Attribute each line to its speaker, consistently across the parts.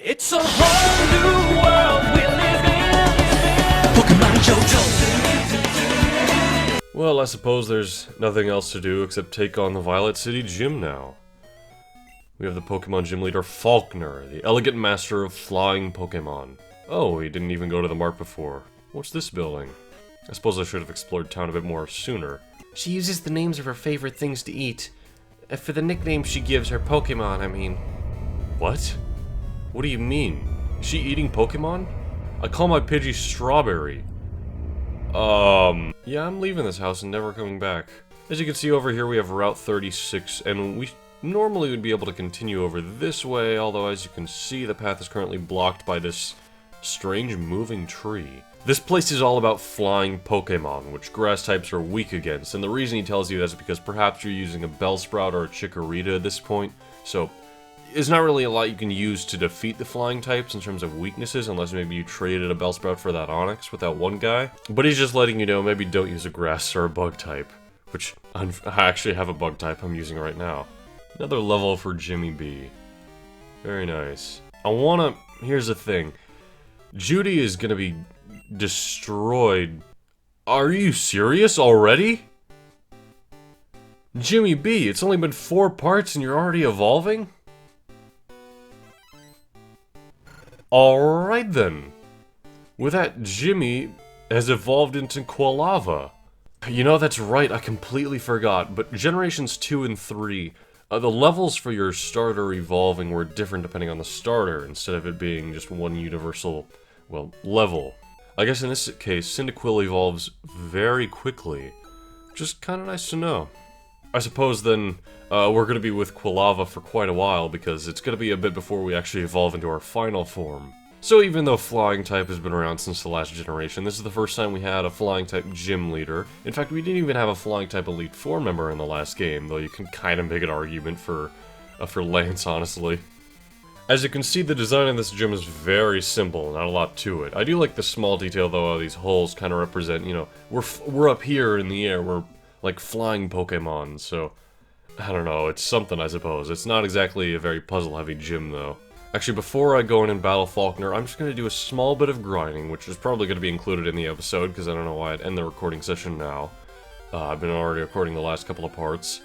Speaker 1: It's a whole new world we live in. Pokemon Johto.
Speaker 2: Well, I suppose there's nothing else to do except take on the Violet City Gym now. We have the Pokemon Gym Leader Faulkner, the elegant master of flying Pokemon. Oh, he didn't even go to the mart before. What's this building? I suppose I should have explored town a bit more sooner. She uses the names of her favorite things to eat. For the nicknames she gives her Pokemon, I mean. What? What do you mean? Is she eating Pokemon? I call my Pidgey Strawberry. Yeah, I'm leaving this house and never coming back. As you can see over here, we have Route 36, and we normally would be able to continue over this way, although as you can see, the path is currently blocked by this strange moving tree. This place is all about flying Pokemon, which grass types are weak against, and the reason he tells you that is because perhaps you're using a Bellsprout or a Chikorita at this point, so there's not really a lot you can use to defeat the flying types in terms of weaknesses, unless maybe you traded a Bellsprout for that Onix with that one guy. But he's just letting you know, maybe don't use a grass or a bug type, which I actually have a bug type I'm using right now. Another level for Jimmy B. Very nice. Here's the thing. Judy is gonna be destroyed. Are you serious already? Jimmy B, it's only been 4 parts and you're already evolving? Alright then. With that, Jimmy has evolved into Quilava. You know, that's right, I completely forgot, but Generations 2 and 3, the levels for your starter evolving were different depending on the starter, instead of it being just one universal, well, level. I guess in this case, Cyndaquil evolves very quickly, which is kind of nice to know. I suppose then, we're going to be with Quilava for quite a while, because it's going to be a bit before we actually evolve into our final form. So even though Flying type has been around since the last generation, this is the first time we had a Flying type Gym Leader. In fact, we didn't even have a Flying type Elite Four member in the last game, though you can kind of make an argument for Lance, honestly. As you can see, the design of this gym is very simple, not a lot to it. I do like the small detail, though, how these holes kind of represent, you know, we're up here in the air, we're like flying Pokemon, so I don't know, it's something I suppose. It's not exactly a very puzzle-heavy gym, though. Actually, before I go in and battle Faulkner, I'm just going to do a small bit of grinding, which is probably going to be included in the episode, because I don't know why I'd end the recording session now. I've been already recording the last couple of parts.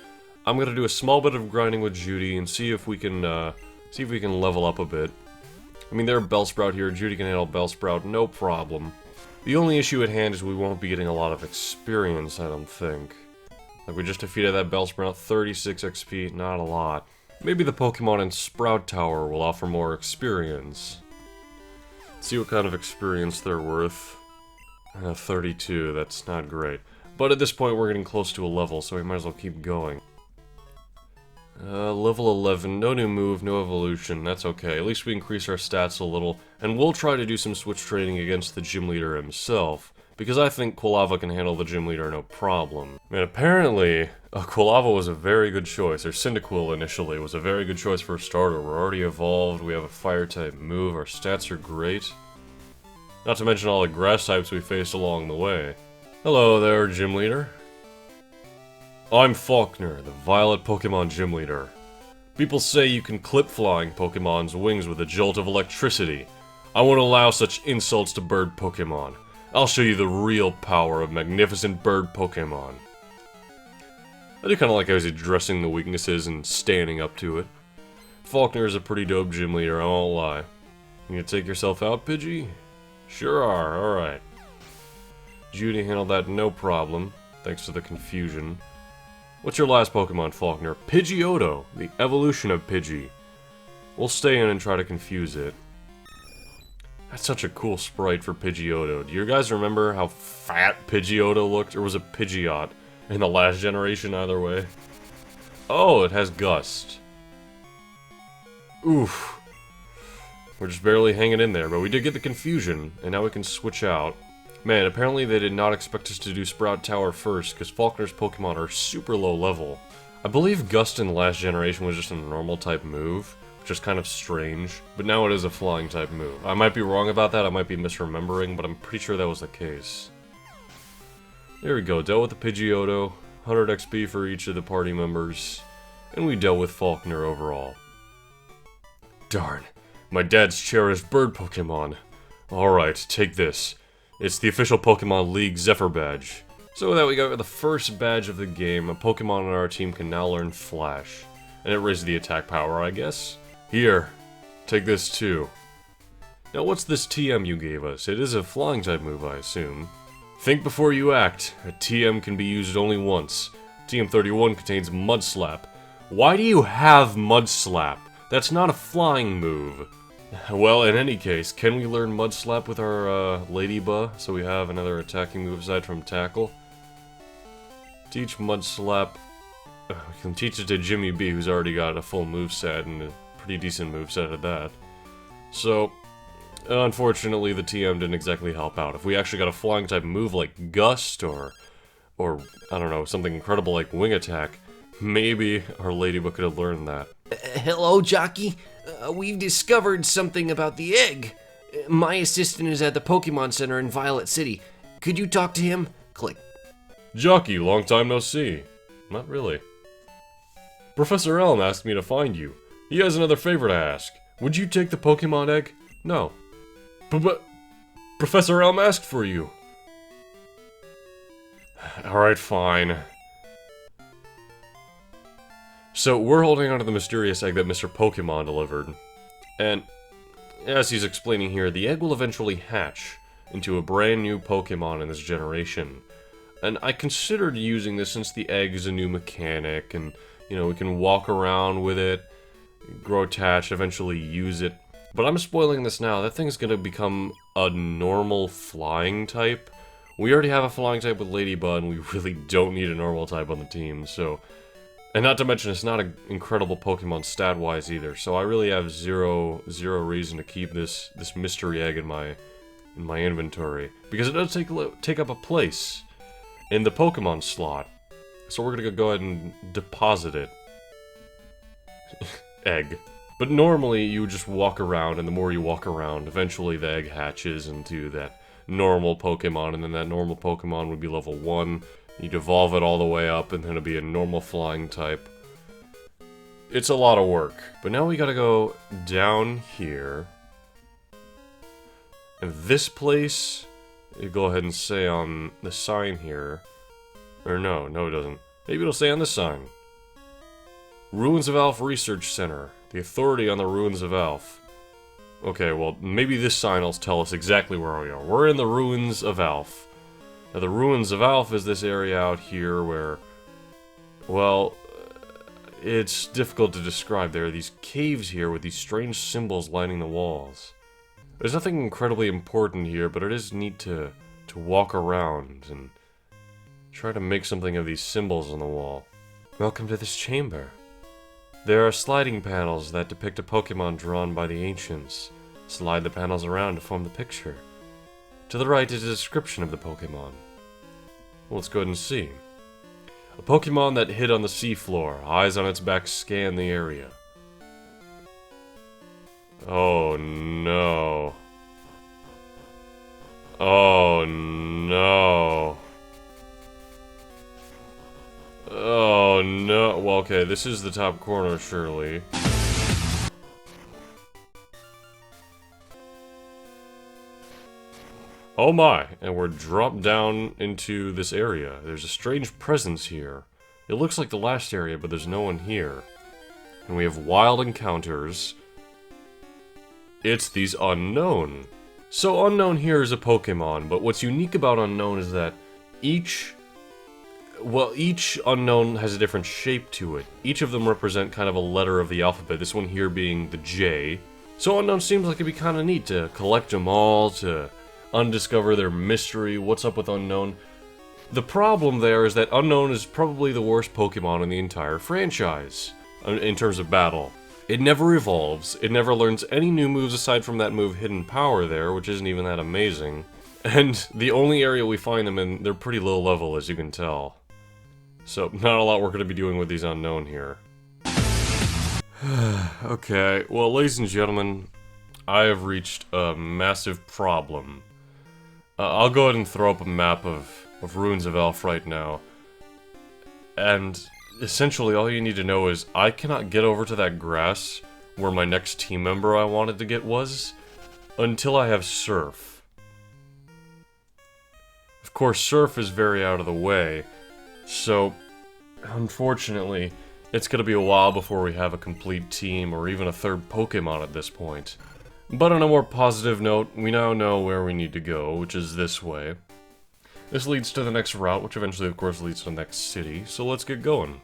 Speaker 2: I'm going to do a small bit of grinding with Judy and see if we can level up a bit. I mean, there's Bellsprout here, Judy can handle Bellsprout, no problem. The only issue at hand is we won't be getting a lot of experience, I don't think. Like, we just defeated that Bellsprout, 36 XP, not a lot. Maybe the Pokemon in Sprout Tower will offer more experience. See what kind of experience they're worth. 32, that's not great. But at this point we're getting close to a level, so we might as well keep going. Level 11, no new move, no evolution, that's okay. At least we increase our stats a little, and we'll try to do some switch training against the gym leader himself, because I think Quilava can handle the gym leader no problem. And apparently, Quilava was a very good choice, or Cyndaquil initially was a very good choice for a starter. We're already evolved, we have a fire-type move, our stats are great. Not to mention all the grass types we faced along the way. Hello there, gym leader. I'm Faulkner, the Violet Pokemon Gym Leader. People say you can clip flying Pokemon's wings with a jolt of electricity. I won't allow such insults to bird Pokemon. I'll show you the real power of magnificent bird Pokemon. I do kind of like how he's addressing the weaknesses and standing up to it. Faulkner is a pretty dope gym leader, I won't lie. You gonna take yourself out, Pidgey? Sure are, alright. Judy handled that no problem, thanks to the confusion. What's your last Pokemon, Faulkner? Pidgeotto, the evolution of Pidgey. We'll stay in and try to confuse it. That's such a cool sprite for Pidgeotto. Do you guys remember how fat Pidgeotto looked? Or was it Pidgeot in the last generation, either way? Oh, it has Gust. Oof. We're just barely hanging in there, but we did get the confusion, and now we can switch out. Man, apparently they did not expect us to do Sprout Tower first, because Faulkner's Pokemon are super low level. I believe Gust in the last generation was just a normal type move, which is kind of strange, but now it is a flying type move. I might be wrong about that, I might be misremembering, but I'm pretty sure that was the case. There we go, dealt with the Pidgeotto, 100 XP for each of the party members, and we dealt with Faulkner overall. Darn, My dad's cherished bird Pokemon. Alright, take this. It's the official Pokemon League Zephyr badge. So with that, we got the first badge of the game. A Pokemon on our team can now learn Flash. And it raises the attack power, I guess. Here, take this too. Now what's this TM you gave us? It is a flying type move, I assume. Think before you act. A TM can be used only once. TM31 contains Mud Slap. Why do you have Mud Slap? That's not a flying move. Well, in any case, can we learn Mud Slap with our Ladybug, so we have another attacking move aside from Tackle? Teach Mud Slap. We can teach it to Jimmy B, who's already got a full moveset, and a pretty decent moveset at that. So, unfortunately, the TM didn't exactly help out. If we actually got a flying type move like Gust, or I don't know, something incredible like Wing Attack, maybe our Ladybug could have learned that.
Speaker 3: Hello, Jockey. We've discovered something about the egg. My assistant is at the Pokemon Center in Violet City. Could you talk to him? Click.
Speaker 2: Jockey, long time no see. Not really. Professor Elm asked me to find you. He has another favor to ask. Would you take the Pokemon egg? No. But Professor Elm asked for you. Alright, fine. So, we're holding onto the mysterious egg that Mr. Pokemon delivered. And, as he's explaining here, the egg will eventually hatch into a brand new Pokemon in this generation. And I considered using this since the egg is a new mechanic, and, you know, we can walk around with it, grow attached, eventually use it. But I'm spoiling this now. That thing's gonna become a normal flying type. We already have a flying type with Ladybug, and we really don't need a normal type on the team, so... And not to mention, it's not an incredible Pokemon stat-wise either, so I really have zero reason to keep this mystery egg in my inventory, because it does take up a place in the Pokemon slot. So we're gonna go ahead and deposit it. Egg. But normally you would just walk around, and the more you walk around, eventually the egg hatches into that normal Pokemon, and then that normal Pokemon would be level 1. You'd evolve it all the way up, and then it'd be a normal flying type. It's a lot of work. But now we gotta go down here. And this place, you go ahead and say on the sign here. Or no, it doesn't. Maybe it'll say on the sign. Ruins of Elf Research Center. The authority on the Ruins of Elf. Okay, well, maybe this sign will tell us exactly where we are. We're in the Ruins of Elf. Now, the Ruins of Elf is this area out here where, well, it's difficult to describe. There are these caves here with these strange symbols lining the walls. There's nothing incredibly important here, but it is neat to walk around and try to make something of these symbols on the wall. Welcome to this chamber. There are sliding panels that depict a Pokemon drawn by the ancients. Slide the panels around to form the picture. To the right is a description of the Pokemon. Well, let's go ahead and see. A Pokemon that hid on the seafloor. Eyes on its back scan the area. Oh no. Oh no. Oh no. Well, okay, this is the top corner, surely. Oh my, and we're dropped down into this area. There's a strange presence here. It looks like the last area, but there's no one here. And we have wild encounters. It's these Unknown. So Unknown here is a Pokemon, but what's unique about Unknown is that each Unknown has a different shape to it. Each of them represent kind of a letter of the alphabet, this one here being the J. So Unknown seems like it'd be kind of neat to collect them all, to undiscover their mystery. What's up with Unknown? The problem there is that Unknown is probably the worst Pokemon in the entire franchise, in terms of battle. It never evolves, it never learns any new moves aside from that move Hidden Power there, which isn't even that amazing. And the only area we find them in, they're pretty low level, as you can tell. So, not a lot we're going to be doing with these Unknown here. Okay, well, ladies and gentlemen, I have reached a massive problem. I'll go ahead and throw up a map of Ruins of Elf right now. And essentially all you need to know is I cannot get over to that grass where my next team member I wanted to get was, until I have Surf. Of course, Surf is very out of the way, so unfortunately, it's gonna be a while before we have a complete team or even a third Pokemon at this point. But on a more positive note, we now know where we need to go, which is this way. This leads to the next route, which eventually of course leads to the next city, so let's get going.